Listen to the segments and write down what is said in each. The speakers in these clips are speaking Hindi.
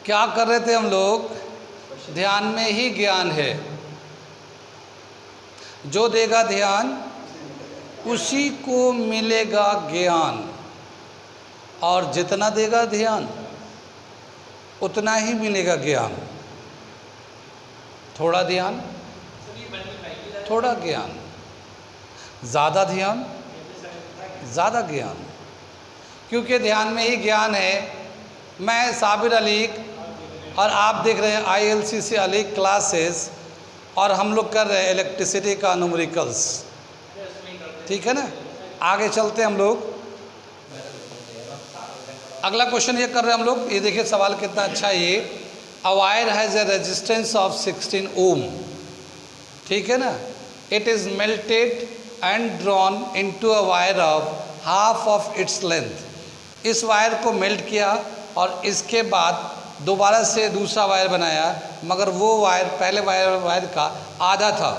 क्या कर रहे थे हम लोग? ध्यान में ही ज्ञान है। जो देगा ध्यान उसी को मिलेगा ज्ञान, और जितना देगा ध्यान उतना ही मिलेगा ज्ञान। थोड़ा ध्यान थोड़ा ज्ञान, ज़्यादा ध्यान ज़्यादा ज्ञान, क्योंकि ध्यान में ही ज्ञान है। मैं साबिर अली और आप देख रहे हैं ILC से अली क्लासेस, और हम लोग कर रहे हैं इलेक्ट्रिसिटी का न्यूमेरिकल्स। ठीक है ना, आगे चलते हैं हम लोग। अगला क्वेश्चन ये कर रहे हैं हम लोग। ये देखिए सवाल कितना अच्छा है ये। A wire has a resistance of 16 ओम। ठीक है ना, it is melted and drawn into a wire of half of its length. इस वायर को मेल्ट किया और इसके बाद दोबारा से दूसरा वायर बनाया, मगर वो वायर पहले वायर का आधा था।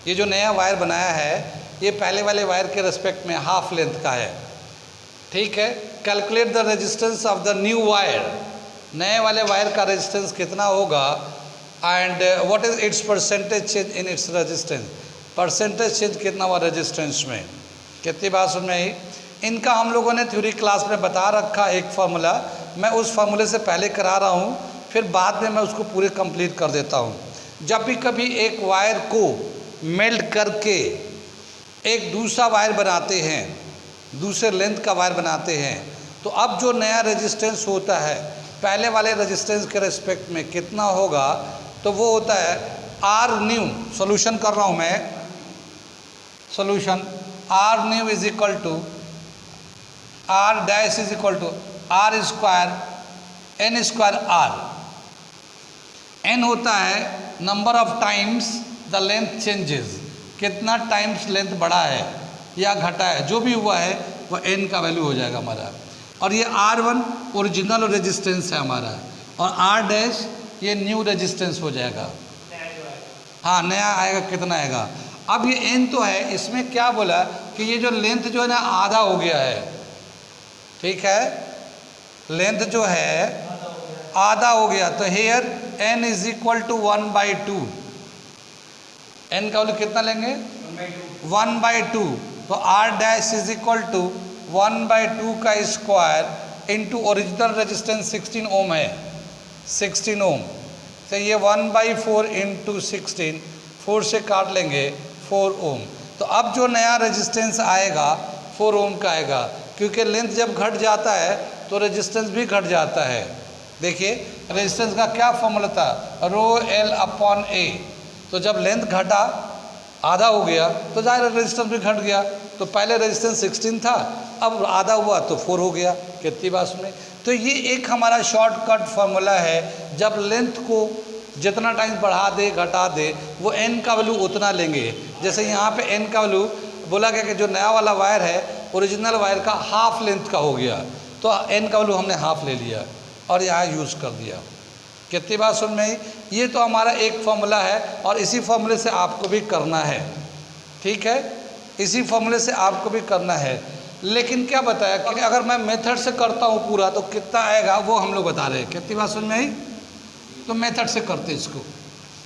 ये जो नया वायर बनाया है ये पहले वाले वायर के रेस्पेक्ट में हाफ लेंथ का है। ठीक है, calculate the resistance of the new wire. नए वाले वायर का रेजिस्टेंस कितना होगा, and what is it's percentage change in its resistance. Percentage change कितना हुआ रेजिस्टेंस में। कितनी बात सुन में ही। इनका हम लोगों ने थ्योरी क्लास में बता रखा एक फार्मूला। मैं उस फार्मूले से पहले करा रहा हूँ, फिर बाद में मैं उसको पूरे कंप्लीट कर देता हूँ। जब भी कभी एक वायर को मेल्ट करके एक दूसरा वायर बनाते हैं, दूसरे लेंथ का वायर बनाते हैं, तो अब जो नया रेजिस्टेंस होता है पहले वाले रेजिस्टेंस के रिस्पेक्ट में कितना होगा, तो वो होता है आर न्यू। सॉल्यूशन कर रहा हूँ मैं, solution R new is equal to R dash is equal to R square N square R. N होता है number of times the length changes, कितना टाइम्स लेंथ बढ़ा है या घटा है, जो भी हुआ है वो एन का वैल्यू हो जाएगा हमारा। और ये R1 ओरिजिनल रेजिस्टेंस है हमारा, और आर डैश ये न्यू रेजिस्टेंस हो जाएगा। हाँ, नया आएगा, कितना आएगा। अब ये एन तो है, इसमें क्या बोला कि ये जो लेंथ जो है ना आधा हो गया है। ठीक है, लेंथ जो है आधा हो गया, तो here n is equal to 1/2। n का वैल्यू कितना लेंगे 1/2, तो r dash is equal to 1/2 का square into original resistance 16 ohm है, 16 ओम। तो ये 1/4 इंटू 16, 4 से काट लेंगे 4 ओम। तो अब जो नया रेजिस्टेंस आएगा 4 ओम का आएगा, क्योंकि लेंथ जब घट जाता है तो रेजिस्टेंस भी घट जाता है। देखिए रेजिस्टेंस का क्या फॉर्मूला था, ρl/a। तो जब लेंथ घटा आधा हो गया तो ज़ाहिर रेजिस्टेंस भी घट गया। तो पहले रेजिस्टेंस 16 था, अब आधा हुआ तो 4 हो गया। कितनी बात सुने। तो ये एक हमारा शॉर्टकट फार्मूला है। जब लेंथ को जितना टाइम बढ़ा दे घटा दे वो n का वैल्यू उतना लेंगे। जैसे यहाँ पे n का वैल्यू बोला गया कि जो नया वाला वायर है ओरिजिनल वायर का हाफ लेंथ का हो गया, तो n का वैल्यू हमने हाफ ले लिया और यहाँ यूज़ कर दिया। कितनी बात सुन में। ये तो हमारा एक फार्मूला है और इसी फार्मूले से आपको भी करना है। ठीक है, इसी फार्मूले से आपको भी करना है। लेकिन क्या बताया कि अगर मैं मेथड से करता हूँ पूरा तो कितना आएगा वो हम लोग बता रहे हैं। कितनी बात सुन में आई। तो मेथड से करते इसको।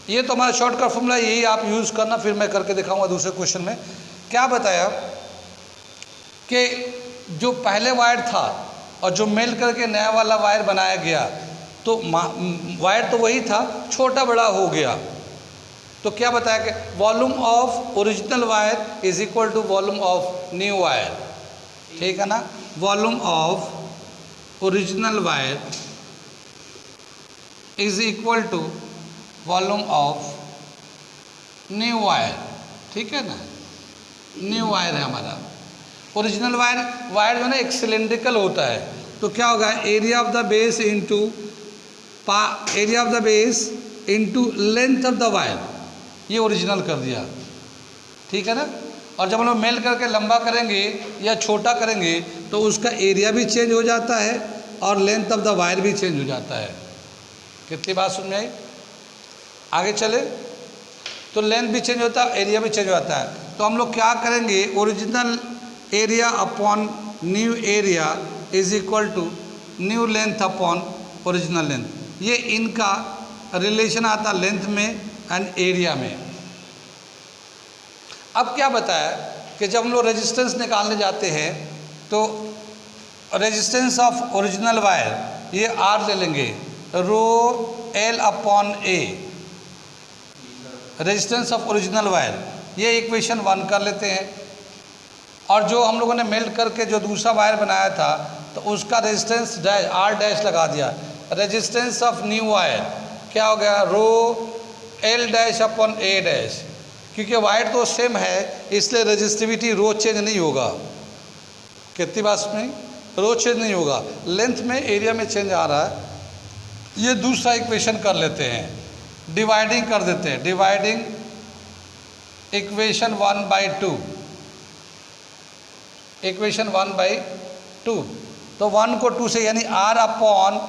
ये तो हमारा शॉर्टकट फार्मूला, यही आप यूज़ करना। फिर मैं करके दिखाऊंगा दूसरे क्वेश्चन में। क्या बताया कि जो पहले वायर था और जो मेल करके नया वाला वायर बनाया गया, तो वायर तो वही था, छोटा बड़ा हो गया। तो क्या बताया कि volume of original wire is equal to volume of new wire. ठीक है ना, volume of original wire is equal to volume of new wire. ठीक है ना, न्यू वायर है हमारा। ओरिजिनल वायर जो है ना एक सिलेंड्रिकल होता है, तो क्या होगा area of the base into area of the base into length of the wire. ये ओरिजिनल कर दिया। ठीक है ना। और जब हम लोग मेल करके लंबा करेंगे या छोटा करेंगे तो उसका एरिया भी चेंज हो जाता है और लेंथ ऑफ द वायर भी चेंज हो जाता है। कितनी बात सुन में आई। आगे चले तो लेंथ भी चेंज होता है, एरिया भी चेंज होता है। तो हम लोग क्या करेंगे, original area upon new area is equal to new length upon original length. ये इनका रिलेशन आता लेंथ में एंड एरिया में। अब क्या बताया कि जब हम लोग रेजिस्टेंस निकालने जाते हैं तो रेजिस्टेंस ऑफ ओरिजिनल वायर ये R ले लेंगे, रो L upon A, resistance of original wire, ये इक्वेशन 1 कर लेते हैं। और जो हम लोगों ने मेल्ट करके जो दूसरा वायर बनाया था तो उसका रेजिस्टेंस डैश R डैश लगा दिया। रेजिस्टेंस ऑफ न्यू वायर क्या हो गया, रो L dash upon A dash, क्योंकि वायर तो सेम है इसलिए रेजिस्टिविटी रो चेंज नहीं होगा। कितनी बात में रो चेंज नहीं होगा, लेंथ में एरिया में चेंज आ रहा है। ये दूसरा इक्वेशन कर लेते हैं, डिवाइडिंग कर देते हैं, डिवाइडिंग इक्वेशन 1/2, इक्वेशन 1/2। तो 1 को 2 से यानी R upon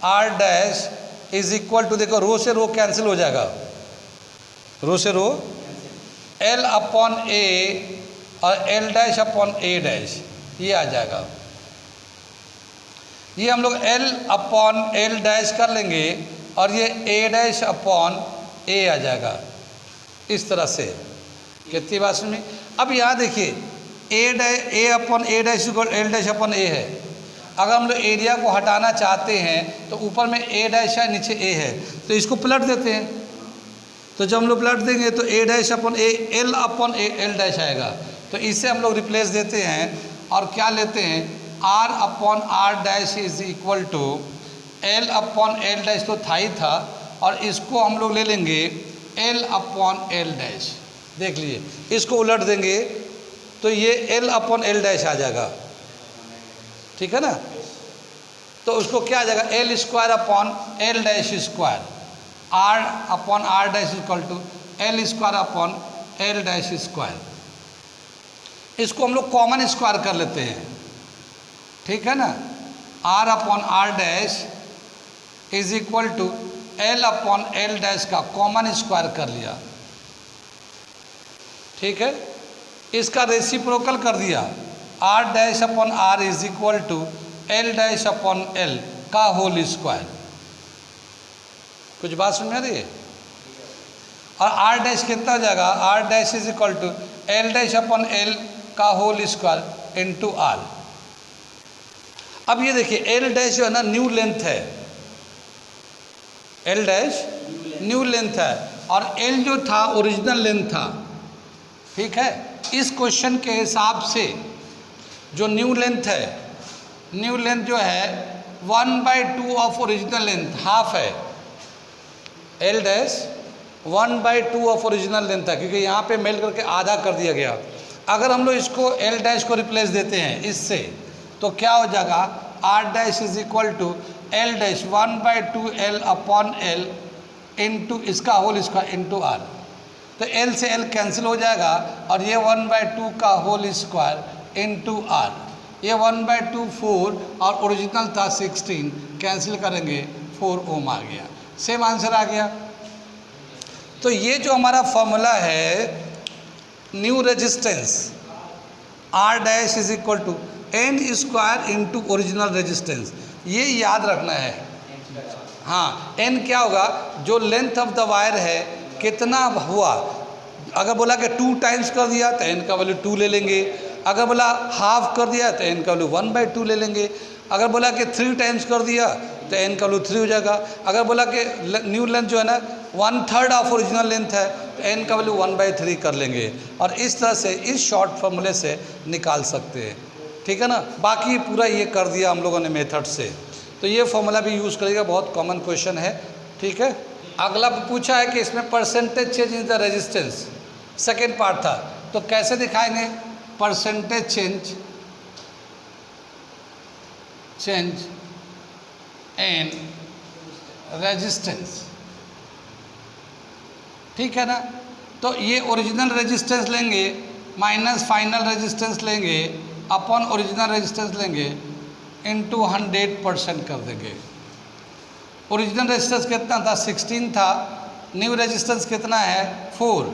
R dash is equal to, देखो रो से रो कैंसिल हो जाएगा, रो से रो L अपॉन A और L dash upon A dash ये आ जाएगा। ये हम लोग L अपॉन L डैश कर लेंगे और ये A डैश अपॉन A आ जाएगा इस तरह से। कितनी बात सुनी। अब यहाँ देखिए A upon A dash L dash upon A है। अगर हम लोग एरिया को हटाना चाहते हैं तो ऊपर में A डैश है, नीचे A है, तो इसको पलट देते हैं। तो जब हम लोग पलट देंगे तो A dash upon A L upon A L dash आएगा। तो इससे हम लोग रिप्लेस देते हैं और क्या लेते हैं, R upon R dash is equal to L upon L dash तो था ही था, और इसको हम लोग ले लेंगे L अपॉन L डैश। देख लीजिए इसको उलट देंगे तो ये L अपॉन L डैश आ जाएगा, ठीक है ना। तो उसको क्या आ जाएगा, L square upon L dash square, R upon R dash equal to L square upon L dash square. इसको हम लोग कॉमन स्क्वायर कर लेते हैं, ठीक है ना। R upon R dash is equal to L upon L dash का कॉमन स्क्वायर कर लिया, ठीक है। इसका रेसिप्रोकल कर दिया, R dash upon R is equal to L dash upon L का होल स्क्वायर। कुछ बात समझ में आ रही है। और R डैश कितना हो जाएगा, R dash is equal to L dash upon L का होल स्क्वायर इनटू R। अब ये देखिए L डैश जो है ना न्यू लेंथ है, L डैश न्यू लेंथ है और L जो था ओरिजिनल लेंथ था, ठीक है। इस क्वेश्चन के हिसाब से जो न्यू लेंथ है, न्यू लेंथ जो है 1/2 ऑफ ओरिजिनल लेंथ, हाफ है। L dash 1/2 of original length है, क्योंकि यहाँ पे मेल करके आधा कर दिया गया। अगर हम लोग इसको L डैश को रिप्लेस देते हैं इससे तो क्या हो जाएगा, R dash is equal to L dash 1/2 L upon L into इसका होल स्क्वायर इंटू R। तो L से L कैंसिल हो जाएगा और ये 1/2 का होल स्क्वायर इंटू R, ये 1/2 4 और ओरिजिनल था 16, कैंसिल करेंगे 4 ओम आ गया, सेम आंसर आ गया। तो ये जो हमारा फॉर्मूला है new resistance R dash is equal to N square into original resistance, ये याद रखना है। हाँ, N क्या होगा, जो लेंथ ऑफ द वायर है कितना हुआ। अगर बोला कि 2 टाइम्स कर दिया तो N का वैल्यू 2 ले लेंगे, अगर बोला हाफ कर दिया तो N का वैल्यू 1/2 ले लेंगे, अगर बोला कि 3 टाइम्स कर दिया तो N का वैल्यू 3 हो जाएगा, अगर बोला कि न्यू लेंथ जो है ना 1/3 ऑफ ओरिजिनल लेंथ है तो N का वैल्यू 1/3 कर लेंगे। और इस तरह से इस शॉर्ट फॉर्मूले से निकाल सकते हैं, ठीक है ना। बाकी पूरा ये कर दिया हम लोगों ने मेथड से, तो ये फॉर्मूला भी यूज़ करेगा, बहुत कॉमन क्वेश्चन है, ठीक है। अगला पूछा है कि इसमें percentage change in the resistance, second part था, तो कैसे दिखाएंगे परसेंटेज चेंज इन रेजिस्टेंस, ठीक है ना। तो ये ओरिजिनल रेजिस्टेंस लेंगे माइनस फाइनल रेजिस्टेंस लेंगे अपॉन ओरिजिनल रेजिस्टेंस लेंगे इंटू 100% कर देंगे। ओरिजिनल रेजिस्टेंस कितना था, 16 था, न्यू रेजिस्टेंस कितना है 4,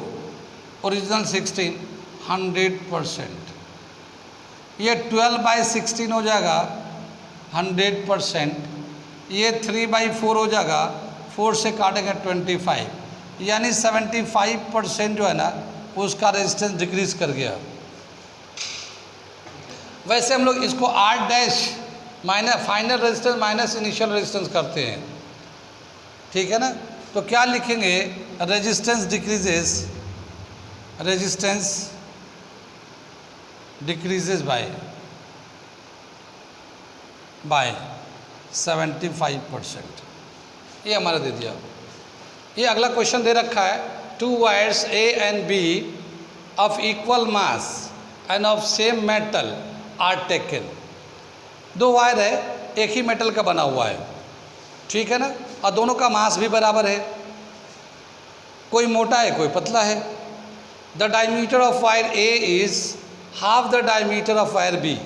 ओरिजिनल 16, 100%, ये 12/16 हो जाएगा 100%, ये 3/4 हो जाएगा, 4 से काटेंगे 25, यानी 75% जो है ना उसका रेजिस्टेंस डिक्रीज कर गया। वैसे हम लोग इसको R' minus final resistance minus initial resistance करते हैं, ठीक है ना। तो क्या लिखेंगे, रेजिस्टेंस डिक्रीजेज बाय 75%। ये हमारा दे दिया। ये अगला क्वेश्चन दे रखा है, 2 wires A and B of equal mass and of same metal are taken। 2 wire है, एक ही मेटल का बना हुआ है, ठीक है ना, और दोनों का मास भी बराबर है, कोई मोटा है कोई पतला है। The diameter of wire A is half the diameter of wire B।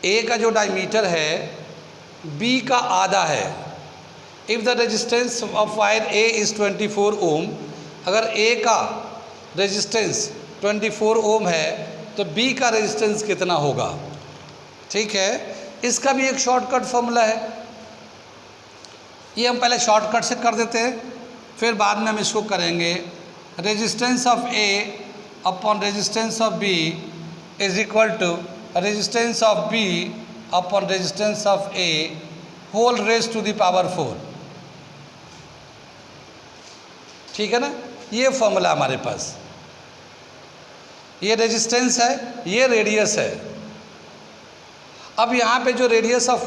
A का जो डायमीटर है B का आधा है। If the resistance of wire A is 24 ओम, अगर A का रेजिस्टेंस 24 ओम है तो B का रेजिस्टेंस कितना होगा, ठीक है। इसका भी एक शॉर्टकट फॉर्मूला है, ये हम पहले शॉर्टकट से कर देते हैं, फिर बाद में हम इसको करेंगे। Resistance of A upon resistance of B is equal to resistance of B upon resistance of A whole raise to the power 4, ठीक है ना। ये फॉर्मूला हमारे पास, ये रेजिस्टेंस है, ये रेडियस है। अब यहाँ पे जो रेडियस ऑफ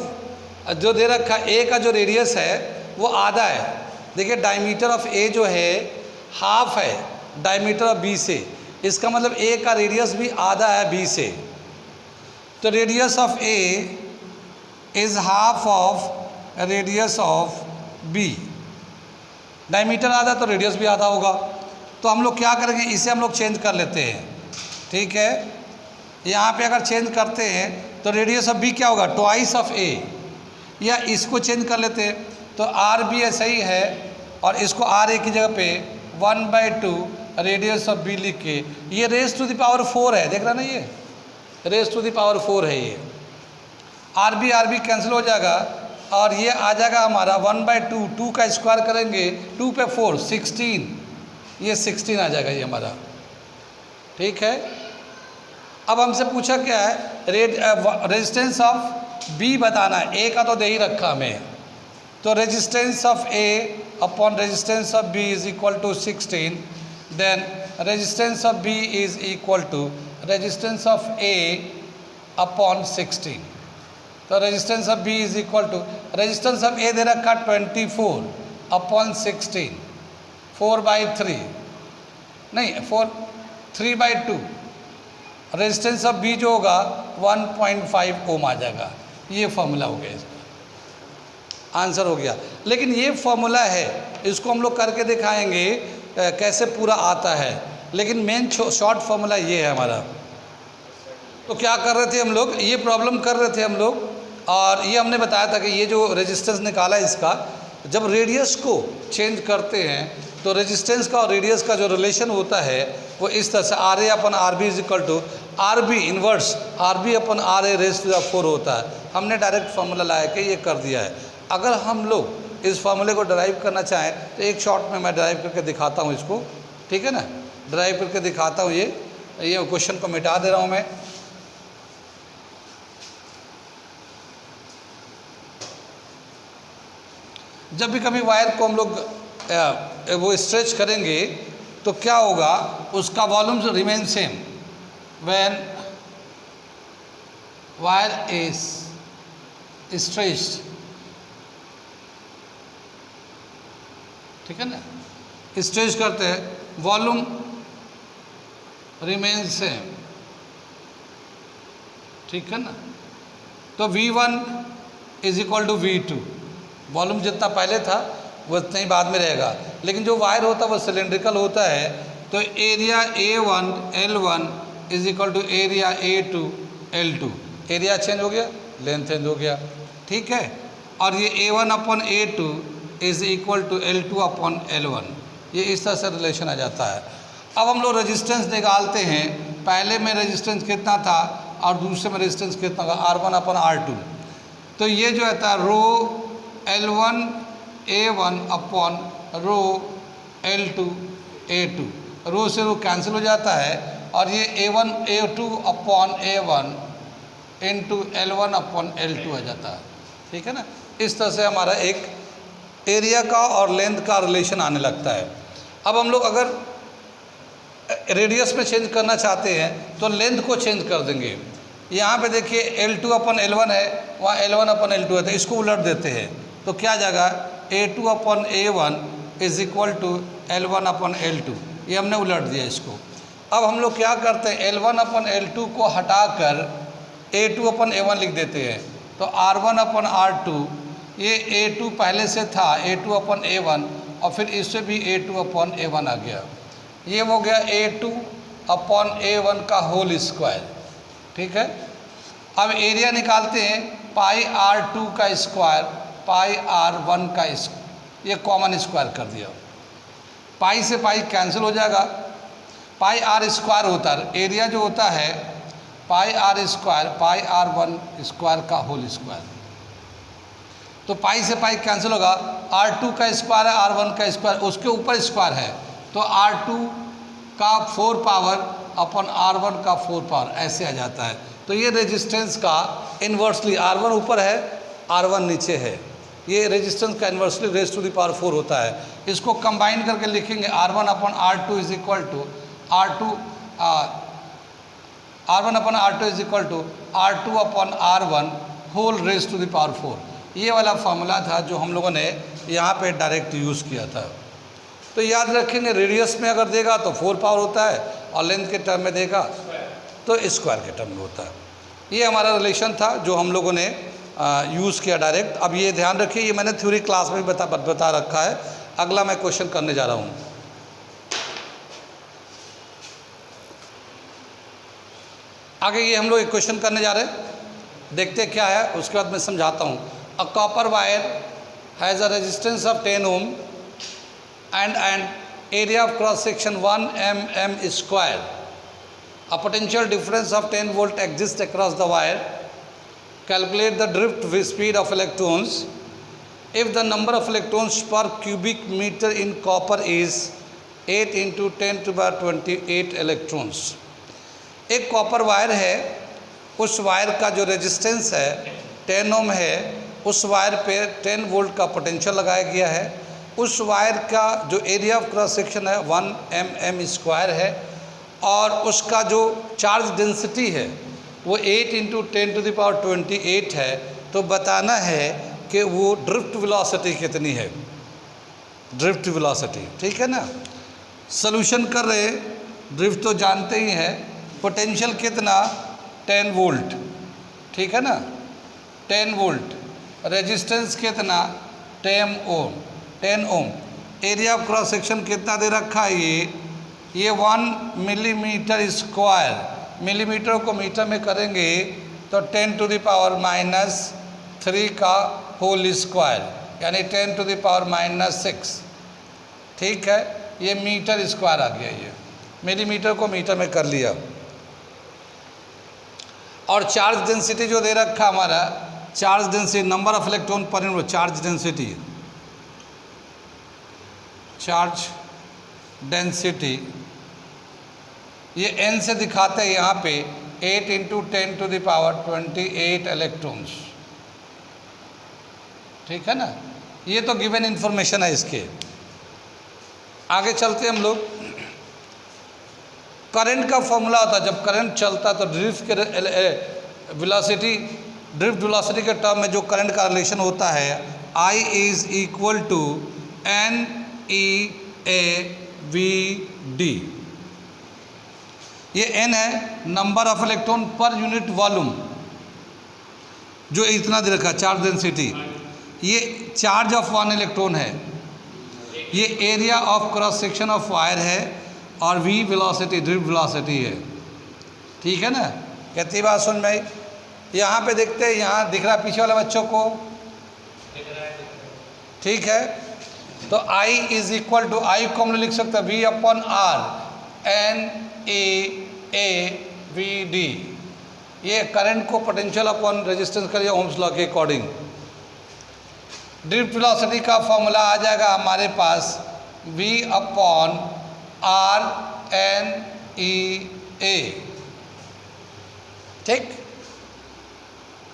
जो दे रखा A का जो रेडियस है वो आधा है। देखिए डायमीटर ऑफ A जो है हाफ है डायमीटर ऑफ B से, इसका मतलब A का रेडियस भी आधा है B से। तो radius of A is half of radius of B। Diameter आधा तो रेडियस भी आधा होगा। तो हम लोग क्या करेंगे, इसे हम लोग चेंज कर लेते हैं, ठीक है। यहाँ पे अगर चेंज करते हैं तो रेडियस ऑफ B क्या होगा, ट्वाइस ऑफ A, या इसको चेंज कर लेते हैं तो आर भी ऐसा ही है, और इसको RA की जगह पे 1/2 रेडियस ऑफ B लिख के, ये रेज टू द पावर 4 है, देख रहा ना, ये रेज टू द पावर 4 है। ये RB कैंसिल हो जाएगा और ये आ जाएगा हमारा 1/2, 2 का स्क्वायर करेंगे 2 पे 4 16, ये 16 आ जाएगा ये हमारा, ठीक है। अब हमसे पूछा क्या है, रेजिस्टेंस ऑफ B बताना है, A का तो दे ही रखा हमें। तो resistance of A upon resistance of B is equal to 16, then resistance of B is equal to resistance of A upon 16। तो resistance of B is equal to resistance of A दे रखा 24 अपॉन 16, 4/3 नहीं 3/2। रेजिस्टेंस ऑफ B जो होगा 1.5 ओम आ जाएगा। ये फॉर्मूला हो गया, इसका आंसर हो गया। लेकिन ये फॉर्मूला है, इसको हम लोग करके दिखाएंगे कैसे पूरा आता है, लेकिन मेन शॉर्ट फॉर्मूला ये है हमारा। तो क्या कर रहे थे हम लोग, ये प्रॉब्लम कर रहे थे हम लोग, और ये हमने बताया था कि ये जो रेजिस्टेंस निकाला इसका, जब रेडियस को चेंज करते हैं तो रेजिस्टेंस का और रेडियस का जो रिलेशन होता है वो इस तरह से RA upon RB is equal to RB inverse RB upon RA raise to the 4 होता है। हमने डायरेक्ट फार्मूला लाया कि ये कर दिया है। अगर हम लोग इस फार्मूले को ड्राइव करना चाहें तो एक शॉर्ट में मैं ड्राइव करके दिखाता हूँ इसको, ठीक है ना, ड्राइव करके दिखाता हूँ। ये क्वेश्चन को मिटा दे रहा हूँ मैं। जब भी कभी वायर को हम लोग वो स्ट्रेच करेंगे तो क्या होगा, उसका volume remain same when wire is stretched, ठीक है ना, स्ट्रेच करते हैं वॉल्यूम रिमेन सेम, ठीक है ना। तो V1 is equal to V2, volume जितना पहले था वो उतना ही बाद में रहेगा, लेकिन जो वायर होता है वो सिलेंड्रिकल होता है। तो area A1 L1 is equal to area A2 L2, area change हो गया, लेंथ चेंज हो गया, ठीक है। और ये A1 upon A2 is equal to L2 upon L1, ये इस तरह से रिलेशन आ जाता है। अब हम लोग रेजिस्टेंस निकालते हैं, पहले में रेजिस्टेंस कितना था और दूसरे में रेजिस्टेंस कितना था, R1 अपॉन R2। तो ये जो रहता है रो L1 A1 upon rho L2 A2, रो से रो कैंसिल हो जाता है और ये A1 A2 upon A1 into L1 upon L2 आ जाता है। ठीक है ना, इस तरह से हमारा एक एरिया का और लेंथ का रिलेशन आने लगता है। अब हम लोग अगर रेडियस में चेंज करना चाहते हैं तो लेंथ को चेंज कर देंगे। यहाँ पे देखिए L2 अपन L1 है, वहाँ L1 अपन L2 है, तो इसको उलट देते हैं तो क्या आ जाएगा A2 upon A1 is equal to L1 upon L2, ये हमने उलट दिया इसको। अब हम लोग क्या करते हैं, L1 अपन L2 को हटाकर A2 अपन A1 लिख देते हैं, तो R1 अपन R2, ये A2 पहले से था A2 अपन A1 और फिर इससे भी A2 अपन A1 आ गया, ये हो गया A2 अपॉन A1 का होल स्क्वायर। ठीक है, अब एरिया निकालते हैं, पाई R2 का स्क्वायर पाई R1 का स्क्वायर, ये कॉमन स्क्वायर कर दिया, पाई से पाई कैंसिल हो जाएगा, पाई R स्क्वायर होता है, एरिया जो होता है पाई R square pi R1 square का होल स्क्वायर, तो पाई से पाई कैंसिल होगा, R2 का स्क्वायर है R1 का स्क्वायर, उसके ऊपर स्क्वायर है तो R2 का 4 पावर अपन R1 का 4 पावर ऐसे आ जाता है। तो ये रेजिस्टेंस का इन्वर्सली, R1 ऊपर है R1 नीचे है, ये रेजिस्टेंस का inversely raise to the power 4 होता है। इसको कंबाइन करके लिखेंगे R1 upon R2 is equal to R1 upon R2 is equal to R2 upon R1 whole raise to the power 4। ये वाला फार्मूला था जो हम लोगों ने यहाँ पे डायरेक्ट यूज़ किया था। तो याद रखेंगे रेडियस में अगर देगा तो 4 पावर होता है और लेंथ के टर्म में देगा तो स्क्वायर के टर्म में होता है। ये हमारा रिलेशन था जो हम लोगों ने यूज़ किया डायरेक्ट। अब ये ध्यान रखिए, ये मैंने थ्योरी क्लास में भी बता रखा है। अगला मैं क्वेश्चन करने जा रहा हूँ। आगे ये हम लोग एक क्वेश्चन करने जा रहे हैं, देखते क्या है, उसके बाद मैं समझाता हूँ। A copper wire has a resistance of 10 ohm and an area of cross section 1 mm square. A potential difference of 10 volt exists across the wire. Calculate the drift speed of electrons if the number of electrons per cubic meter in copper is 8 into 10 to the power 28 electrons. एक कॉपर वायर है, उस वायर का जो रेजिस्टेंस है 10 ओम है, उस वायर पे 10 वोल्ट का पोटेंशियल लगाया गया है। उस वायर का जो एरिया ऑफ क्रॉस सेक्शन है 1 mm स्क्वायर है और उसका जो चार्ज डेंसिटी है वो 8 इंटू 10 टू द पावर 28 है। तो बताना है कि वो ड्रिफ्ट वेलोसिटी कितनी है, ड्रिफ्ट वेलोसिटी। ठीक है ना, सॉल्यूशन कर रहे, ड्रिफ्ट तो जानते ही हैं, पोटेंशियल कितना 10 वोल्ट, ठीक है ना 10 वोल्ट, रेजिस्टेंस कितना 10 ओम, एरिया ऑफ क्रॉस सेक्शन कितना दे रखा है ये 1 मिलीमीटर स्क्वायर, मिलीमीटर को मीटर में करेंगे तो 10 टू द पावर -3 का होल स्क्वायर यानी 10 टू द पावर -6। ठीक है, ये मीटर स्क्वायर आ गया, ये मिलीमीटर को मीटर में कर लिया। और चार्ज डेंसिटी जो दे रखा हमारा, charge density number of electron per unit, charge density, charge density ये n से दिखाते हैं यहाँ पे 8 into 10 to the power 28 electrons. ठीक है ना, ये तो गिवन इंफॉर्मेशन है। इसके आगे चलते हम लोग। करंट का फॉर्मूला होता है, जब करंट चलता है तो ड्रिफ्ट के वेलोसिटी, ड्रिफ्ट वेलोसिटी के टर्म में जो करंट का रिलेशन होता है I is equal to NEAVD। ये N है number of electron per unit volume, जो इतना दे रखा चार्ज डेंसिटी, ये चार्ज ऑफ 1 इलेक्ट्रॉन है, ये area of cross section of wire है और V वेलोसिटी ड्रिफ्ट वेलोसिटी है। ठीक है ना, कहती बात सुन भाई। यहाँ पे देखते हैं, यहाँ दिख रहा पीछे वाले बच्चों को, ठीक है। तो I is equal to, I को हम लोग लिख सकते हैं V अपॉन R NEAVD। ये करंट को पोटेंशियल अपॉन रेजिस्टेंस करिए ओम्स लॉ के अकॉर्डिंग। ड्रिफ्ट वेलोसिटी का फॉर्मूला आ जाएगा हमारे पास v upon r n e a। ठीक,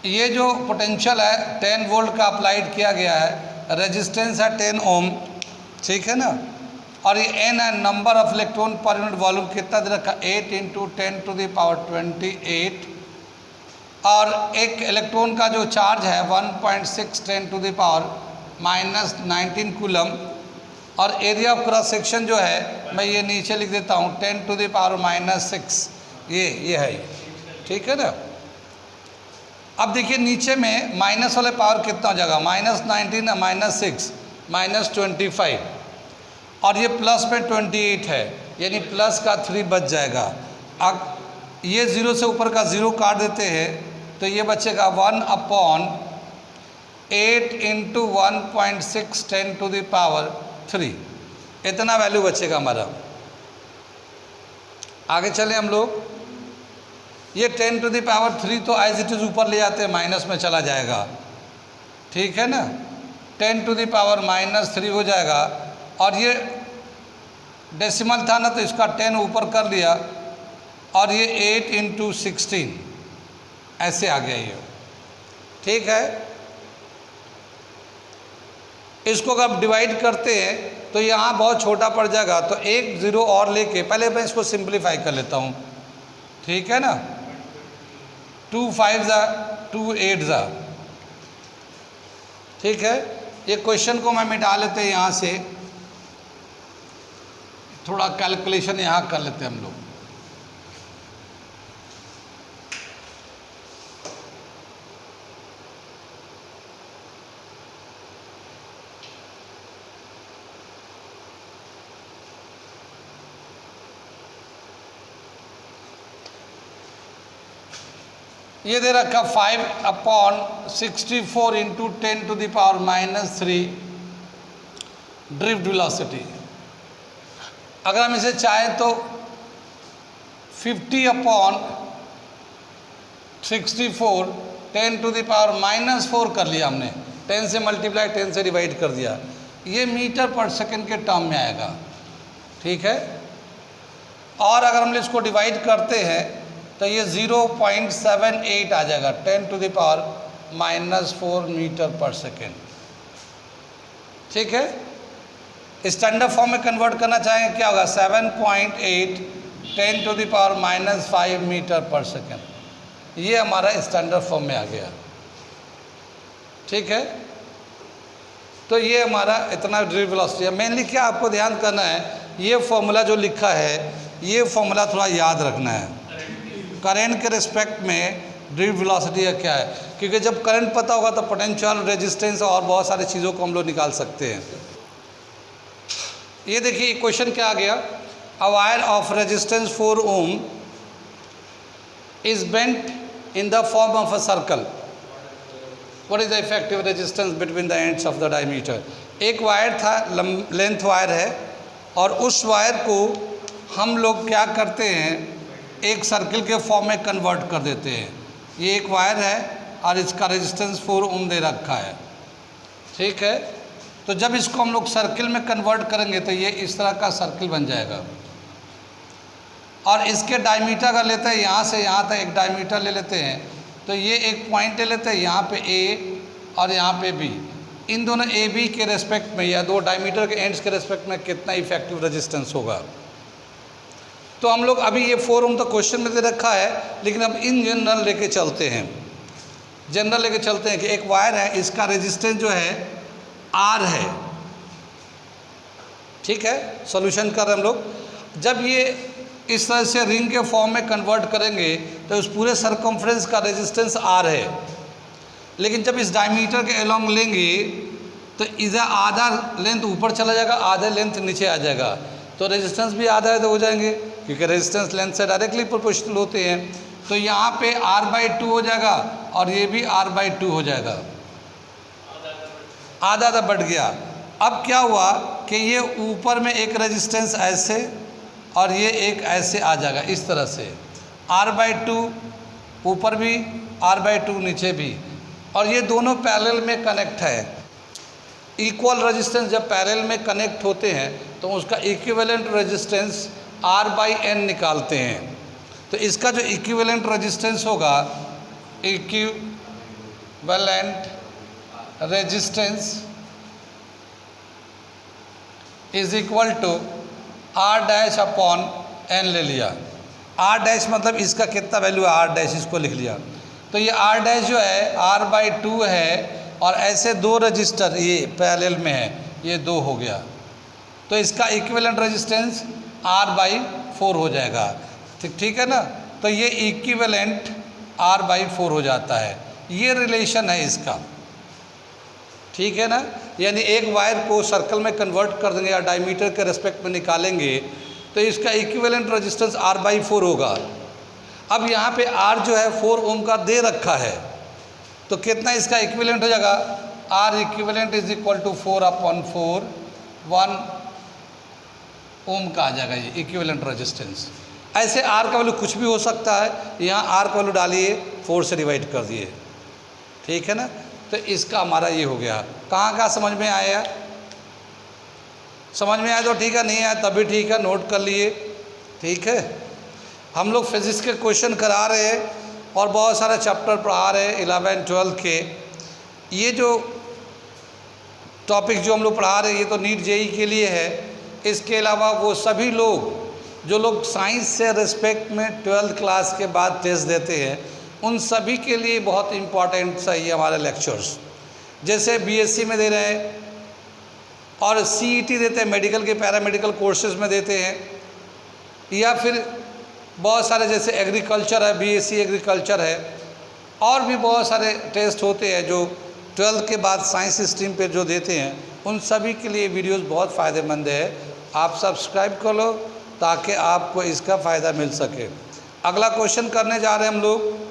ये जो पोटेंशियल है 10 वोल्ट का अप्लाइड किया गया है, रेजिस्टेंस है 10 ओम, ठीक है ना, और ये n है number of electron per unit volume कितना दे रखा, 8 × 10⁻28, और एक इलेक्ट्रॉन का जो चार्ज है 1.6 10⁻⁻19 कूलम, और एरिया ऑफ क्रॉस सेक्शन जो है मैं ये नीचे लिख देता हूँ 10⁻⁻6, ये है, ठीक है ना। अब देखिए नीचे में माइनस वाले पावर कितना हो जाएगा, -19 -6 -25, और ये प्लस में 28 है, यानी प्लस का 3 बच जाएगा। अब ये 0 से ऊपर का 0 काट देते हैं तो ये बचेगा 1/8 × 1.6 10⁻3, इतना वैल्यू बचेगा हमारा। आगे चलें हम लोग, ये 10⁻3 तो एज इट इज़ ऊपर ले जाते हैं, माइनस में चला जाएगा, ठीक है ना, 10⁻³ हो जाएगा, और ये डेसिमल था ना तो इसका 10 ऊपर कर लिया, और ये 8 × 16 ऐसे आ गया ये, ठीक है। इसको अगर डिवाइड करते हैं तो यहाँ बहुत छोटा पड़ जाएगा, तो एक 0 और लेके पहले मैं इसको सिंप्लीफाई कर लेता हूँ, ठीक है ना। 2 5 2 8, ठीक है। ये क्वेश्चन को मैं मिटा लेते हैं यहाँ से, थोड़ा कैलकुलेशन यहाँ कर लेते हैं हम लोग। ये दे रखा 5/64 × 10⁻³ ड्रिफ्ट वेलोसिटी। अगर हम इसे चाहें तो 50/64 10⁻⁻4 कर लिया हमने, 10 से मल्टीप्लाई 10 से डिवाइड कर दिया, ये मीटर पर सेकंड के टर्म में आएगा, ठीक है। और अगर हम इसको डिवाइड करते हैं तो ये 0.78 आ जाएगा, 10⁻⁻4 मीटर पर सेकेंड, ठीक है। स्टैंडर्ड फॉर्म में कन्वर्ट करना चाहेंगे क्या होगा, 7.8 10⁻⁻5 मीटर पर सेकेंड, ये हमारा स्टैंडर्ड फॉर्म में आ गया, ठीक है। तो ये हमारा इतना ड्रिफ्ट वेलोसिटी है। मेनली क्या आपको ध्यान करना है, ये फॉर्मूला जो लिखा है ये फॉर्मूला थोड़ा याद रखना है, करंट के रिस्पेक्ट में ड्रिफ्ट वेलोसिटी का क्या है, क्योंकि जब करंट पता होगा तो पोटेंशियल, रेजिस्टेंस और बहुत सारी चीज़ों को हम लोग निकाल सकते हैं। ये देखिए क्वेश्चन क्या आ गया, a wire of resistance 4 ohm is bent in the form of a circle, what is the effective resistance between the ends of the diameter. एक वायर था, लेंथ वायर है, और उस वायर को हम लोग क्या करते हैं, एक सर्किल के फॉर्म में कन्वर्ट कर देते हैं। ये एक वायर है और इसका रेजिस्टेंस 4 ओम दे रखा है, ठीक है। तो जब इसको हम लोग सर्किल में कन्वर्ट करेंगे तो ये इस तरह का सर्किल बन जाएगा, और इसके डायमीटर अगर लेते हैं यहाँ से यहाँ तक एक डायमीटर ले लेते हैं, तो ये एक पॉइंट ले लेते हैं यहाँ पे A और यहाँ पे B, इन दोनों ए बी के रेस्पेक्ट में या दो डायमीटर के एंड्स के रेस्पेक्ट में कितना इफेक्टिव रेजिस्टेंस होगा। तो हम लोग अभी ये 4 ओम तो क्वेश्चन में दे रखा है, लेकिन अब इन जनरल लेके चलते हैं, जनरल लेके चलते हैं कि एक वायर है, इसका रेजिस्टेंस जो है आर है, ठीक है। सॉल्यूशन कर रहे हम लोग। जब ये इस तरह से रिंग के फॉर्म में कन्वर्ट करेंगे तो उस पूरे सरकमफ्रेंस का रेजिस्टेंस आर है, लेकिन जब इस डायमीटर के अलोंग लेंगे तो इधर आधा लेंथ ऊपर चला जाएगा, आधा लेंथ नीचे आ जाएगा, तो रेजिस्टेंस भी आधा आधा हो जाएंगे, क्योंकि रेजिस्टेंस लेंथ से डायरेक्टली प्रोपोर्शनल होते हैं। तो यहाँ पे r/2 हो जाएगा और ये भी r/2 हो जाएगा, आधा आधा बढ़ गया। अब क्या हुआ कि ये ऊपर में एक रेजिस्टेंस ऐसे और ये एक ऐसे आ जाएगा, इस तरह से r/2 ऊपर भी, r/2 नीचे भी, और ये दोनों पैरेलल में कनेक्ट है। इक्वल रेजिस्टेंस जब पैरेलल में कनेक्ट होते हैं तो उसका इक्विवेलेंट रेजिस्टेंस R/N निकालते हैं। तो इसका जो इक्विवेलेंट रेजिस्टेंस होगा, equivalent resistance is equal to R'/N ले लिया। R' मतलब इसका कितना वैल्यू है, R' इसको लिख लिया। तो ये R' जो है R/2 है, और ऐसे दो रजिस्टर ये पैरेलल में है, ये 2 हो गया। तो इसका इक्विवेलेंट रेजिस्टेंस R/4 हो जाएगा। ठीक है ना। तो ये इक्विवेलेंट R/4 हो जाता है। ये रिलेशन है इसका, ठीक है ना। यानी एक वायर को सर्कल में कन्वर्ट कर देंगे या डायमीटर के रेस्पेक्ट में निकालेंगे तो इसका इक्विवेलेंट रेजिस्टेंस R/4 होगा। अब यहाँ पे R जो है 4 ओम का दे रखा है, तो कितना इसका इक्विवेलेंट हो जाएगा, R equivalent is equal to 4/4, 1 ohm का आ जाएगा ये इक्विवेलेंट रेजिस्टेंस। ऐसे R का वैल्यू कुछ भी हो सकता है, यहाँ R का वैल्यू डालिए, 4 से डिवाइड कर दिए, ठीक है ना। तो इसका हमारा ये हो गया। कहाँ समझ में आया? समझ में आया तो ठीक है, नहीं आया तब भी ठीक है, नोट कर लिए, ठीक है। हम लोग फिजिक्स के क्वेश्चन करा रहे हैं और बहुत सारे चैप्टर पढ़ा रहे हैं 11, 12 के। ये जो टॉपिक जो हम लोग पढ़ा रहे हैं ये तो नीट जेई के लिए है। इसके अलावा वो सभी लोग जो लोग साइंस से रिस्पेक्ट में 12th क्लास के बाद टेस्ट देते हैं, उन सभी के लिए बहुत इम्पॉर्टेंट सा ये हमारे लेक्चर्स। जैसे बीएससी में दे रहे हैं और सीईटी देते हैं, मेडिकल के पैरामेडिकल कोर्सेज में देते हैं, या फिर बहुत सारे जैसे एग्रीकल्चर है, बीएससी एग्रीकल्चर है, और भी बहुत सारे टेस्ट होते हैं जो 12th के बाद साइंस स्ट्रीम पे जो देते हैं। उन सभी के लिए वीडियोस बहुत फ़ायदेमंद है। आप सब्सक्राइब कर लो ताकि आपको इसका फ़ायदा मिल सके। अगला क्वेश्चन करने जा रहे हैं हम लोग।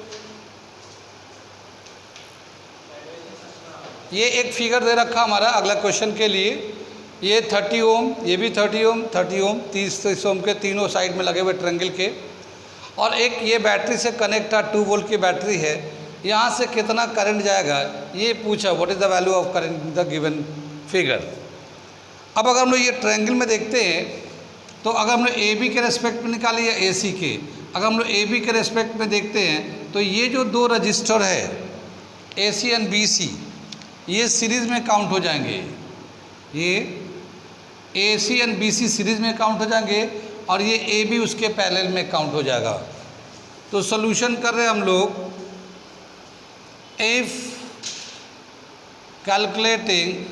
ये एक फिगर दे रखा हमारा अगला क्वेश्चन के लिए। ये 30 ओम, ये भी 30 ओम, 30 ओम, 30 ओम के तीनों साइड में लगे हुए ट्रायंगल के। और एक ये बैटरी से कनेक्ट है, 2 वोल्ट की बैटरी है। यहाँ से कितना करंट जाएगा ये पूछा, what is the value of current in the given figure. अब अगर हम लोग ये ट्रायंगल में देखते हैं तो अगर हम लोग ए बी के रेस्पेक्ट में निकालें या ए सी के, अगर हम लोग ए बी के रेस्पेक्ट में देखते हैं तो ये जो 2 रजिस्टर है ए सी एंड बी सी, ये सीरीज़ में काउंट हो जाएंगे। ये ए सी एंड बी सी सीरीज़ में काउंट हो जाएंगे और ये ए बी उसके पैरेलल में काउंट हो जाएगा। तो सॉल्यूशन कर रहे हैं हम लोग। If calculating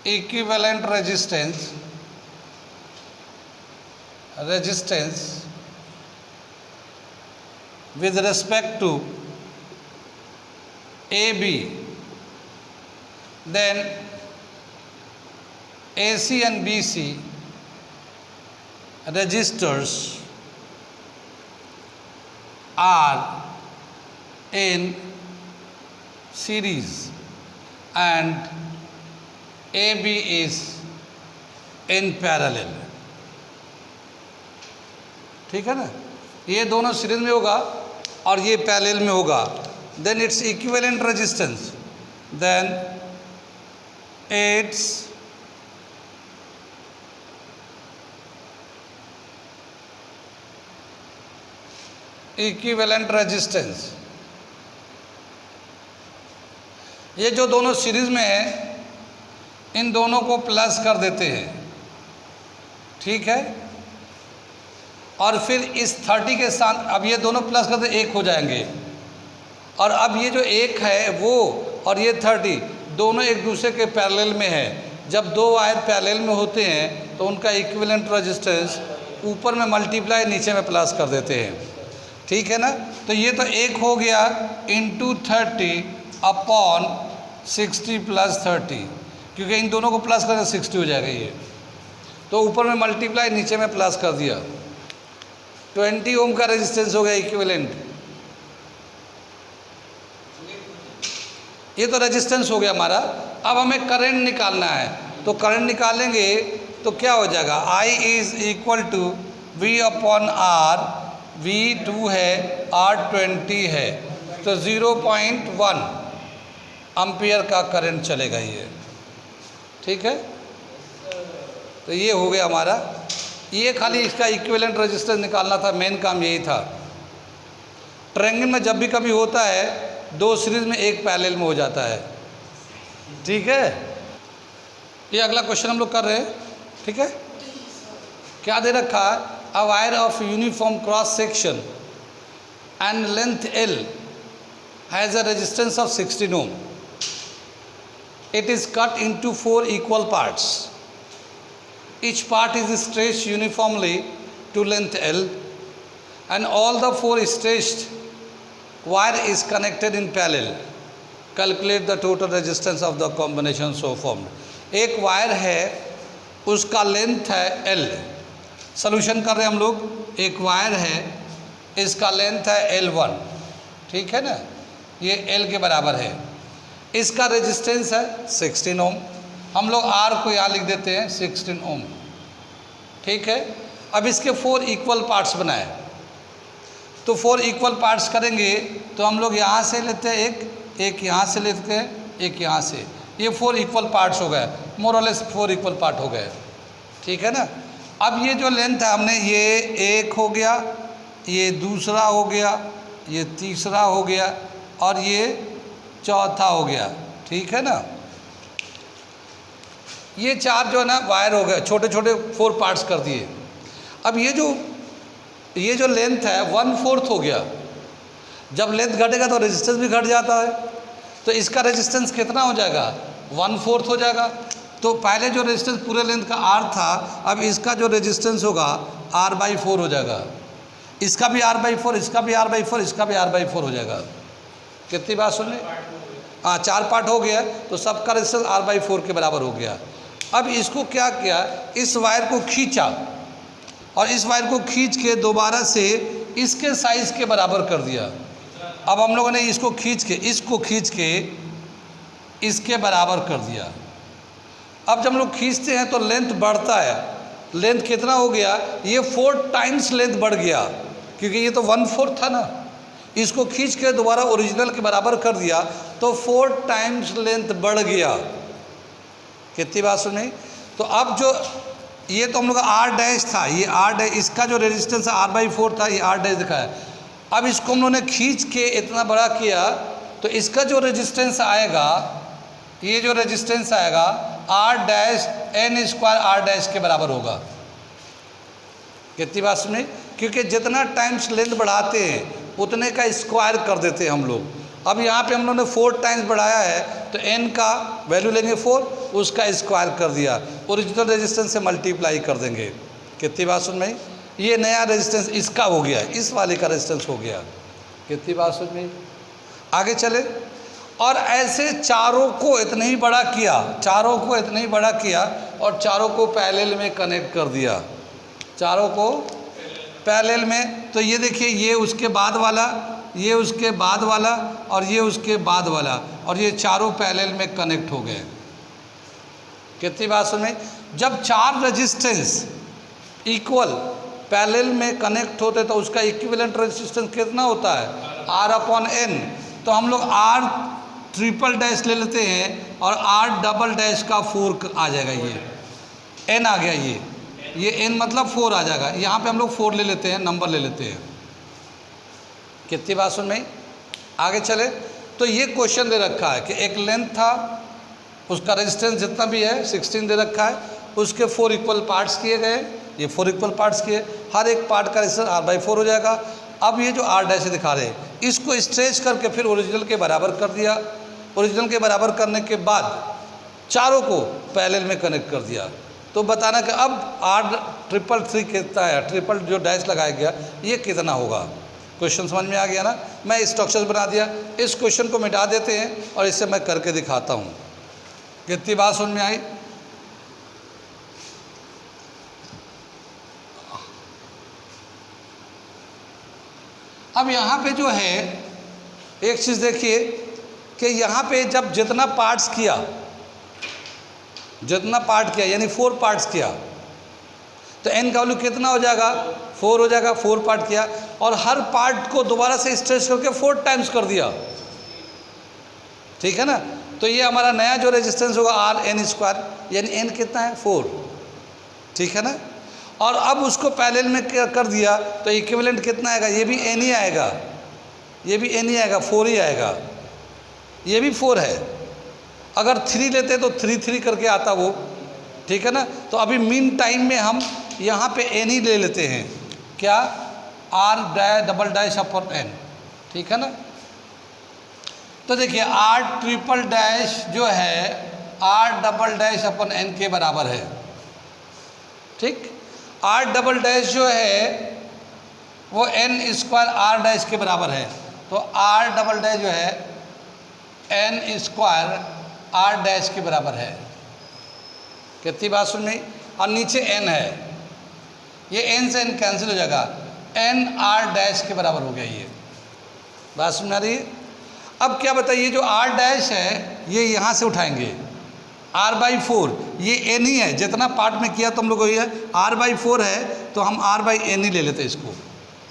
equivalent resistance with respect to AB, then AC and BC registers are in series and AB is in parallel। ठीक है ना, ये दोनों सीरीज में होगा और ये पैरेलल में होगा। Then its equivalent resistance, then its equivalent resistance, ये जो दोनों सीरीज में है इन दोनों को प्लस कर देते हैं, ठीक है। और फिर इस 30 के साथ अब ये दोनों प्लस करते 1 हो जाएंगे। और अब ये जो 1 है वो और ये 30 दोनों एक दूसरे के पैरेलल में है। जब 2 वायर पैरेलल में होते हैं तो उनका इक्विवेलेंट रेजिस्टेंस ऊपर में मल्टीप्लाई नीचे में प्लस कर देते हैं, ठीक है ना। तो ये तो 1 हो गया इंटू 30 अपॉन 60 प्लस 30, क्योंकि इन दोनों को प्लस करें 60 हो जाएगा ये। तो ऊपर में मल्टीप्लाई नीचे में प्लस कर दिया, 20 ओम का रेजिस्टेंस हो गया इक्विवेलेंट। ये तो रेजिस्टेंस हो गया हमारा। अब हमें करंट निकालना है, तो करंट निकालेंगे तो क्या हो जाएगा, I is equal to V upon R। V 2 है, R 20 है, तो 0.1 एम्पियर का करंट चलेगा ये, ठीक है। तो ये हो गया हमारा, ये खाली इसका इक्विवेलेंट रेजिस्टेंस निकालना था, मेन काम यही था। ट्रायंगल में जब भी कभी होता है दो सीरीज में एक पैरेलल में हो जाता है, ठीक है। ये अगला क्वेश्चन हम लोग कर रहे हैं, ठीक है। क्या दे रखा है, a wire of uniform cross section and length L has a resistance of 16 ohm. It is cut into 4 equal parts. Each part is stretched uniformly to length L and all the 4 stretched wire is connected in parallel. Calculate the total resistance of the combination so formed. एक वायर है, उसका लेंथ है L। सॉल्यूशन कर रहे हैं हम लोग। एक वायर है, इसका लेंथ है L1, ठीक है ना, ये L के बराबर है। इसका रेजिस्टेंस है 16 ओम। हम लोग R को यहाँ लिख देते हैं 16 ओम, ठीक है। अब इसके 4 इक्वल पार्ट्स बनाए, तो 4 इक्वल पार्ट्स करेंगे तो हम लोग यहाँ से लेते हैं एक यहाँ से लेते हैं, एक यहाँ से, ये 4 इक्वल पार्ट्स हो गए, मोर और लेस 4 इक्वल पार्ट हो गए, ठीक है ना। अब ये जो लेंथ है हमने, ये एक हो गया, ये दूसरा हो गया, ये तीसरा हो गया और ये चौथा हो गया, ठीक है ना। ये 4 जो है ना वायर हो गए, छोटे छोटे 4 पार्ट्स कर दिए। अब ये जो लेंथ है 1/4 हो गया। जब लेंथ घटेगा तो रेजिस्टेंस भी घट जाता है, तो इसका रेजिस्टेंस कितना हो जाएगा, 1/4 हो जाएगा। तो पहले जो रेजिस्टेंस पूरे लेंथ का R था, अब इसका जो रेजिस्टेंस होगा R/4 हो जाएगा। इसका भी R/4, इसका भी R/4, इसका भी R/4 हो जाएगा। कितनी बात सुन ली? हाँ, 4 पार्ट हो गया, तो सबका रेजिस्टेंस R/4 के बराबर हो गया। अब इसको क्या किया, इस वायर को खींचा और इस वायर को खींच के दोबारा से इसके साइज़ के बराबर कर दिया। अब हम लोगों ने इसको खींच के इसके बराबर कर दिया। अब जब हम लोग खींचते हैं तो लेंथ बढ़ता है। लेंथ कितना हो गया, ये 4 टाइम्स लेंथ बढ़ गया, क्योंकि ये तो 1/4 था ना। इसको खींच के दोबारा ओरिजिनल के बराबर कर दिया तो 4 टाइम्स लेंथ बढ़ गया। कितनी बात सुनी? तो अब जो ये तो हम लोग का R' था, ये R', इसका जो रेजिस्टेंस R/4 था, ये R' दिखा है। अब इसको हम लोगों ने खींच के इतना बड़ा किया तो इसका जो रेजिस्टेंस आएगा, ये जो रेजिस्टेंस आएगा R' R' के बराबर होगा। कितनी बात सुनी? क्योंकि जितना टाइम्स लेंथ बढ़ाते हैं उतने का स्क्वायर कर देते हैं हम लोग। अब यहाँ पे हम लोगों ने 4 टाइम्स बढ़ाया है तो n का वैल्यू लेंगे 4, उसका स्क्वायर कर दिया, ओरिजिनल रेजिस्टेंस से मल्टीप्लाई कर देंगे। कितनी बात सुन में? ये नया रेजिस्टेंस इसका हो गया, इस वाले का रेजिस्टेंस हो गया। कितनी बात सुन में? आगे चले और ऐसे चारों को इतना ही बड़ा किया, चारों को इतना ही बड़ा किया और चारों को पैरेलल में कनेक्ट कर दिया, चारों को पैरेलल में। तो ये देखिए, ये उसके बाद वाला, ये उसके बाद वाला और ये उसके बाद वाला, और ये चारों पैरेलल में कनेक्ट हो गए। कितनी बात सुन में? जब 4 रेजिस्टेंस इक्वल पैरेलल में कनेक्ट होते तो उसका इक्विवेलेंट रेजिस्टेंस कितना होता है, R/N। तो हम लोग R⋯' ले लेते हैं और R⋯' का 4 आ जाएगा, ये N आ गया, ये N मतलब 4 आ जाएगा। यहाँ पे हम लोग 4 ले लेते हैं, नंबर ले लेते हैं। कितनी बात सुन में? आगे चले तो ये क्वेश्चन दे रखा है कि एक लेंथ था, उसका रेजिस्टेंस जितना भी है 16 दे रखा है, उसके 4 इक्वल पार्ट्स किए गए, ये 4 इक्वल पार्ट्स किए, हर एक पार्ट का रेजिस्टेंस R/4 हो जाएगा। अब ये जो R' दिखा रहे हैं इसको स्ट्रेच करके फिर ओरिजिनल के बराबर कर दिया। ओरिजिनल के बराबर करने के बाद चारों को पैरेलल में कनेक्ट कर दिया। तो बताना कि अब R333 कितना है, ट्रिपल जो डैश लगाया गया ये कितना होगा। क्वेश्चन समझ में आ गया ना? मैं स्ट्रक्चर बना दिया, इस क्वेश्चन को मिटा देते हैं और इससे मैं करके दिखाता हूँ। कितनी बात समझ में आई? अब यहाँ पे जो है एक चीज़ देखिए कि यहाँ पे जब जितना पार्ट्स किया यानी 4 पार्ट्स किया तो n का वैल्यू कितना हो जाएगा, 4 हो जाएगा। 4 पार्ट किया और हर पार्ट को दोबारा से स्ट्रेच करके 4 टाइम्स कर दिया। ठीक है ना। तो ये हमारा नया जो रेजिस्टेंस होगा आर एन स्क्वायर, यानी एन कितना है 4, ठीक है ना। और अब उसको पैरेलल में कर दिया तो इक्विवेलेंट कितना आएगा, ये भी एन ही आएगा, ये भी एन ही आएगा, 4 ही आएगा, ये भी 4 है। अगर 3 लेते तो 3 3 करके आता वो, ठीक है ना। तो अभी मीन टाइम में हम यहाँ पे एन ही ले लेते हैं, क्या, R double dash upon N, ठीक है ना। तो देखिए आर ट्रिपल डैश जो है R double dash upon N के बराबर है, ठीक। आर डबल डैश जो है वो एन स्क्वायर आर डैश के बराबर है, तो आर डबल डैश जो है एन स्क्वायर आर डैश के बराबर है। कितनी बात सुन में, और नीचे एन है, ये एन से एन कैंसिल हो जाएगा, एन आर डैश के बराबर हो गया, ये बात सुन में आ रही है। अब क्या बताइए, जो आर डैश है ये यहाँ से उठाएंगे, r/4 ये एन ही है, जितना पार्ट में किया तो हम लोग ये r/4 है, तो हम r/n ही ले लेते हैं इसको,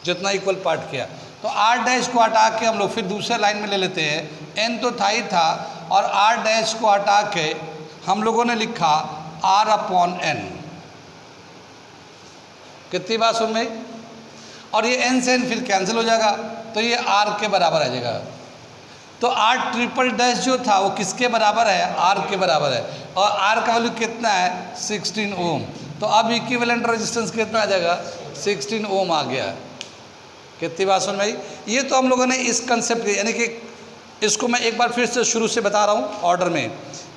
जितना इक्वल पार्ट किया। तो r डैश को हटा के हम लोग फिर दूसरे लाइन में ले लेते हैं, n तो था ही था, और r डैश को हटा के हम लोगों ने लिखा r/n। कितनी बात सुन में, और ये n से n फिर कैंसिल हो जाएगा, तो ये r के बराबर आ जाएगा। तो आर ट्रिपल डैश जो था वो किसके बराबर है, आर के बराबर है, और आर का वैल्यू कितना है 16 ओम। तो अब इक्विवेलेंट रेजिस्टेंस कितना आ जाएगा 16 ओम आ गया। कितनी बात सुन भाई, ये तो हम लोगों ने इस कंसेप्ट यानी कि इसको मैं एक बार फिर से शुरू से बता रहा हूँ ऑर्डर में।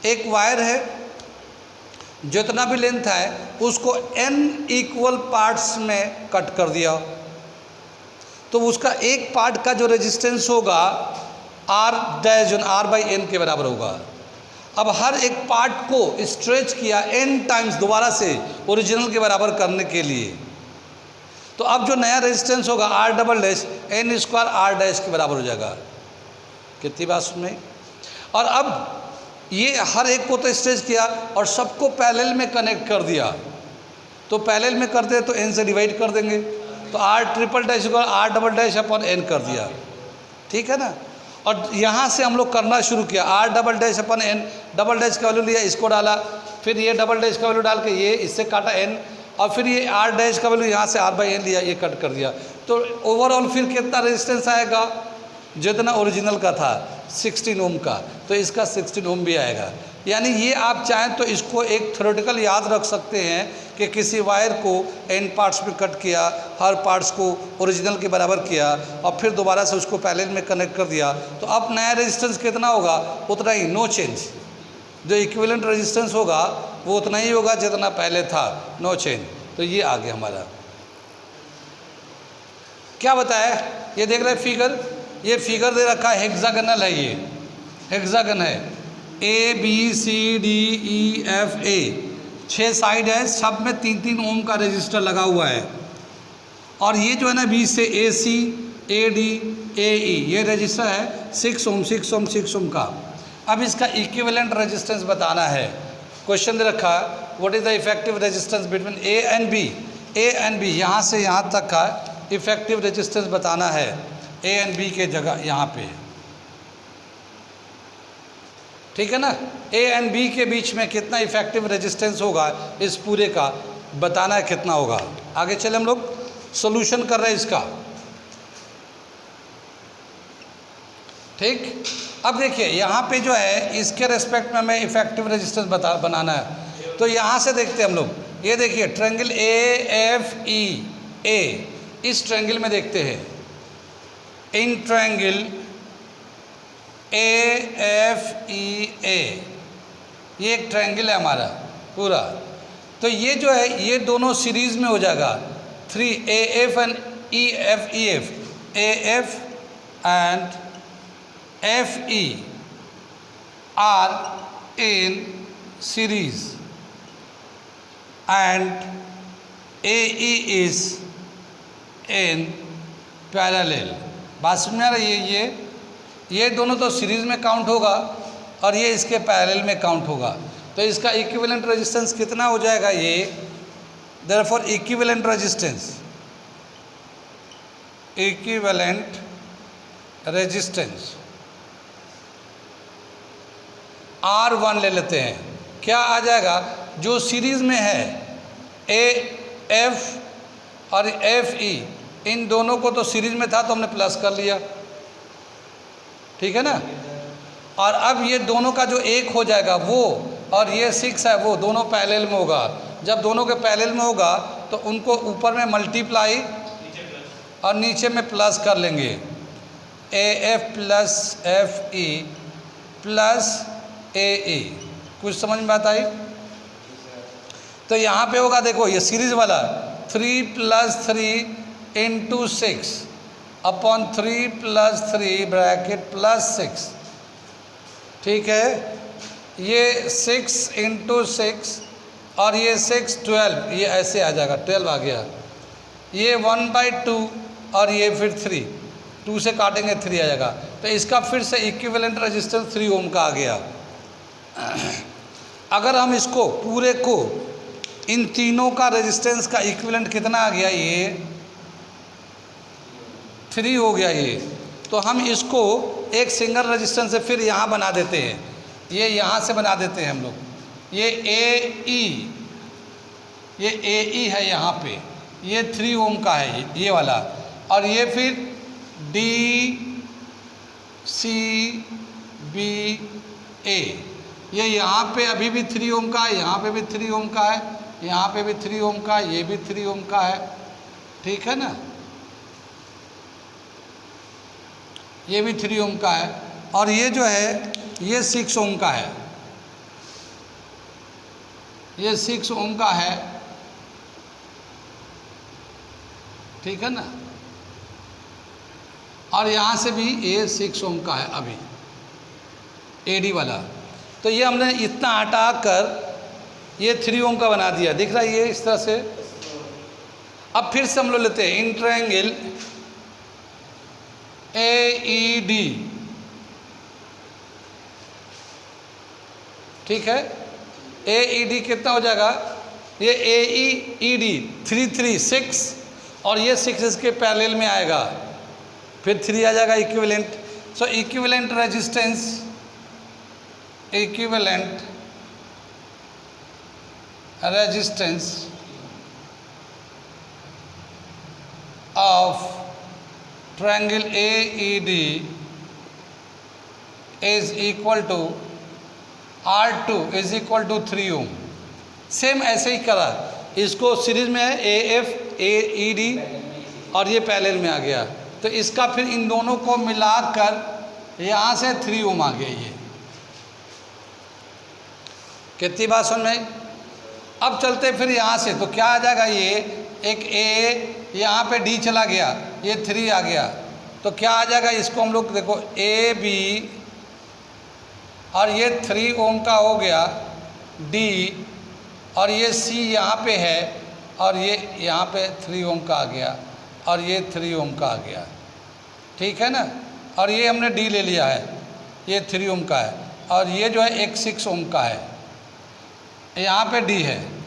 एक वायर है, जितना भी लेंथ है उसको n इक्वल पार्ट्स में कट कर दिया, तो उसका एक पार्ट का जो रेजिस्टेंस होगा आर डैश r/n के बराबर होगा। अब हर एक पार्ट को स्ट्रेच किया n टाइम्स दोबारा से ओरिजिनल के बराबर करने के लिए, तो अब जो नया रेजिस्टेंस होगा r double dash n square r dash के बराबर हो जाएगा। कितनी बात सुन, और अब ये हर एक को तो स्ट्रेच किया और सबको पैरेलल में कनेक्ट कर दिया, तो पैरेलल में कर दे तो n से डिवाइड कर देंगे, तो r ट्रिपल डैश को r double dash upon n कर दिया, ठीक है ना। और यहाँ से हम लोग करना शुरू किया, r double dash upon n, double dash का वैल्यू लिया इसको डाला, फिर ये डबल डैश का वैल्यू डाल के ये इससे काटा n, और फिर ये r डैश का वैल्यू यहाँ से r/n लिया, ये कट कर दिया। तो ओवरऑल फिर कितना रेजिस्टेंस आएगा, जितना ओरिजिनल का था 16 ओम का, तो इसका 16 ओम भी आएगा। यानी ये आप चाहें तो इसको एक थ्योरेटिकल याद रख सकते हैं कि किसी वायर को n पार्ट्स में कट किया, हर पार्ट्स को ओरिजिनल के बराबर किया, और फिर दोबारा से उसको पैरेलल में कनेक्ट कर दिया, तो अब नया रेजिस्टेंस कितना होगा, उतना ही, नो चेंज। जो इक्विवेलेंट रेजिस्टेंस होगा वो उतना ही होगा जितना पहले था, नो चेंज। तो ये आ गया हमारा। क्या बताया, ये देख रहे फिगर, ये फिगर दे रखा है, हेक्सागनल है, ये हेक्सागन है, ABCDEFA 6 साइड है, सब में 3-3 ओम का रेजिस्टर लगा हुआ है, और ये जो है ना बीच से AC AD AE ये रजिस्टर है 6 ओम 6 ओम 6 ओम का। अब इसका इक्विवेलेंट रेजिस्टेंस बताना है। क्वेश्चन दे रखा है, what is the effective resistance between A and B। A and B यहाँ से यहाँ तक का इफेक्टिव रेजिस्टेंस बताना है, A एंड B के जगह यहाँ पे, ठीक है ना। A एंड B के बीच में कितना इफेक्टिव रेजिस्टेंस होगा इस पूरे का बताना है, कितना होगा। आगे चले हम लोग सॉल्यूशन कर रहे हैं इसका, ठीक। अब देखिए यहाँ पे जो है इसके रेस्पेक्ट में हमें इफेक्टिव रेजिस्टेंस बनाना है, तो यहाँ से देखते हैं हम लोग, ये देखिए ट्रायंगल AFEA, इस ट्रायंगल में देखते हैं, इन ट्रायंगल AFEA, ये एक ट्रायंगल है हमारा पूरा, तो ये जो है ये दोनों सीरीज में हो जाएगा, 3 AF and EF, AF and FE are in series and AE is in parallel। बात समझ आ रही है, ये दोनों तो सीरीज में काउंट होगा और ये इसके पैरेलल में काउंट होगा, तो इसका इक्विवेलेंट रेजिस्टेंस कितना हो जाएगा, ये देयरफॉर इक्विवेलेंट रेजिस्टेंस R1 ले लेते हैं, क्या आ जाएगा, जो सीरीज़ में है AF और FE, इन दोनों को तो सीरीज़ में था तो हमने प्लस कर लिया, ठीक है ना। और अब ये दोनों का जो एक हो जाएगा वो, और ये 6 है वो, दोनों पैरेलल में होगा। जब दोनों के पैरेलल में होगा तो उनको ऊपर में मल्टीप्लाई और नीचे में प्लस कर लेंगे, AF plus FE plus AE। कुछ समझ में आता है? तो यहाँ पे होगा, देखो ये सीरीज वाला 3 + 3 इंटू 6 अपॉन 3 + 3 ब्रैकेट प्लस 6, ठीक है। ये 6 इंटू 6 और ये 6 12, ये ऐसे आ जाएगा, 12 आ गया। ये 1/2 और ये फिर 3, 2 से काटेंगे 3 आ जाएगा। तो इसका फिर से इक्विवेलेंट रेजिस्टेंस 3 ओम का आ गया। अगर हम इसको पूरे को, इन तीनों का रेजिस्टेंस का इक्विवेलेंट कितना आ गया, ये 3 हो गया ये। तो हम इसको एक सिंगल रेजिस्टेंस से फिर यहाँ बना देते हैं, ये यहाँ से बना देते हैं हम लोग। ये AE है यहाँ पे, ये 3 ओम का है ये वाला, और ये फिर DCBA, ये यहाँ पे अभी भी 3 ओम का है, यहाँ पे भी 3 ओम का है, यहाँ पे भी 3 ओम का है, ये भी 3 ओम का है, ठीक है ना। ये भी 3 ओम का है, और ये जो है ये 6 ओम का है, ये 6 ओम का है, ठीक है ना। और यहाँ से भी ये 6 ओम का है अभी, AD वाला। तो ये हमने इतना हटा कर ये 3 ओम का बना दिया, दिख रहा है ये इस तरह से। अब फिर से हम लोग लेते हैं इन ट्रायंगल AED, ठीक है। AED कितना हो जाएगा, ये AED 3 3 6 और ये 6 इसके पैरेलल में आएगा, फिर 3 आ जाएगा equivalent. So equivalent resistance, equivalent resistance of triangle AED is equal to R2 is equal to 3 ohm. Same ऐसे ही करा, इसको सीरीज में है AF AED और ये पैरेलल में आ गया, तो इसका फिर इन दोनों को मिलाकर यहाँ से 3 ओम आ गया। ये कितनी बात समझ में? अब चलते फिर यहाँ से, तो क्या आ जाएगा, ये एक A, यहाँ पे D चला गया, ये 3 आ गया, तो क्या आ जाएगा, इसको हम लोग देखो AB और ये 3 ओम का हो गया D, और ये C यहाँ पे है, और ये यहाँ पे 3 ओम का आ गया, और ये 3 ओम का आ गया, ठीक है ना। और ये हमने D ले लिया है, ये 3 ओम का है, और ये जो है एक 6 ओम का है, यहाँ पे D है।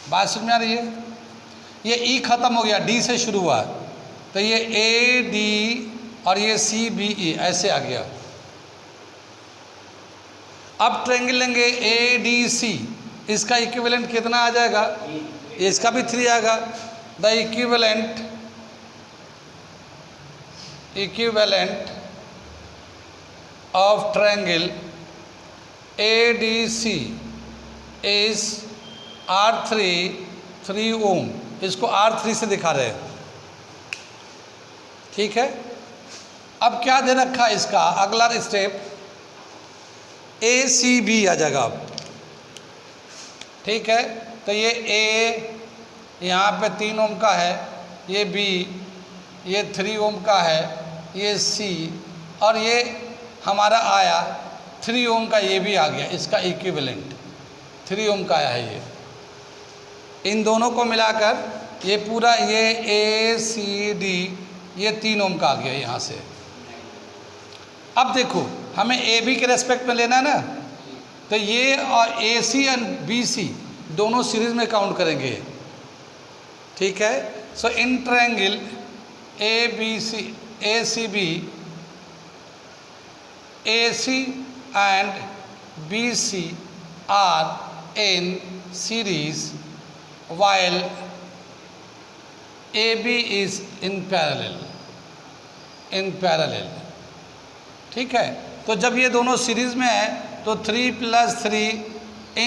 बात समझ में आ रही है? ये E खत्म हो गया, D से शुरू हुआ, तो ये AD और ये CBE ऐसे आ गया। अब ट्रायंगल लेंगे ADC, इसका इक्विवेलेंट कितना आ जाएगा, इसका भी 3 आएगा। The equivalent of triangle ADC is R3 3 ओम, इसको R3 से दिखा रहे हैं, ठीक है। अब क्या दे रखा है इसका अगला स्टेप, ACB आ जाएगा अब, ठीक है। तो ये A यहाँ पे 3 ओम का है, ये B ये 3 ओम का है, ये C और ये हमारा आया 3 ओम का, ये भी आ गया, इसका इक्विवेलेंट 3 ओम का आया है ये। इन दोनों को मिलाकर ये पूरा ये ACD ये 3 ओम का आ गया यहाँ से। अब देखो हमें AB के रेस्पेक्ट में लेना है ना, तो ये और AC और BC दोनों सीरीज में काउंट करेंगे, ठीक है। So in triangle ACB AC and BC are in series while AB is in parallel। ठीक है, तो जब ये दोनों सीरीज में है तो 3 + 3 ×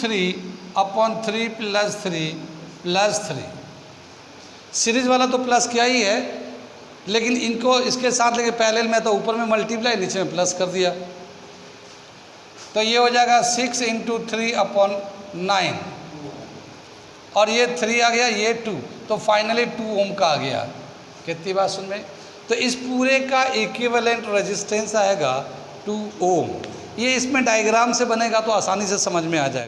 3/3 + 3 + 3। सीरीज वाला तो प्लस किया ही है, लेकिन इनको इसके साथ लेके पैरेलल में तो ऊपर में मल्टीप्लाई, नीचे में प्लस कर दिया। तो ये हो जाएगा 6 × 3/9 और ये 3 आ गया, ये 2, तो फाइनली 2 ओम का आ गया। कितनी बात सुन में, तो इस पूरे का इक्विवेलेंट रेजिस्टेंस आएगा 2 ओम। ये इसमें डायग्राम से बनेगा तो आसानी से समझ में आ जाएगा।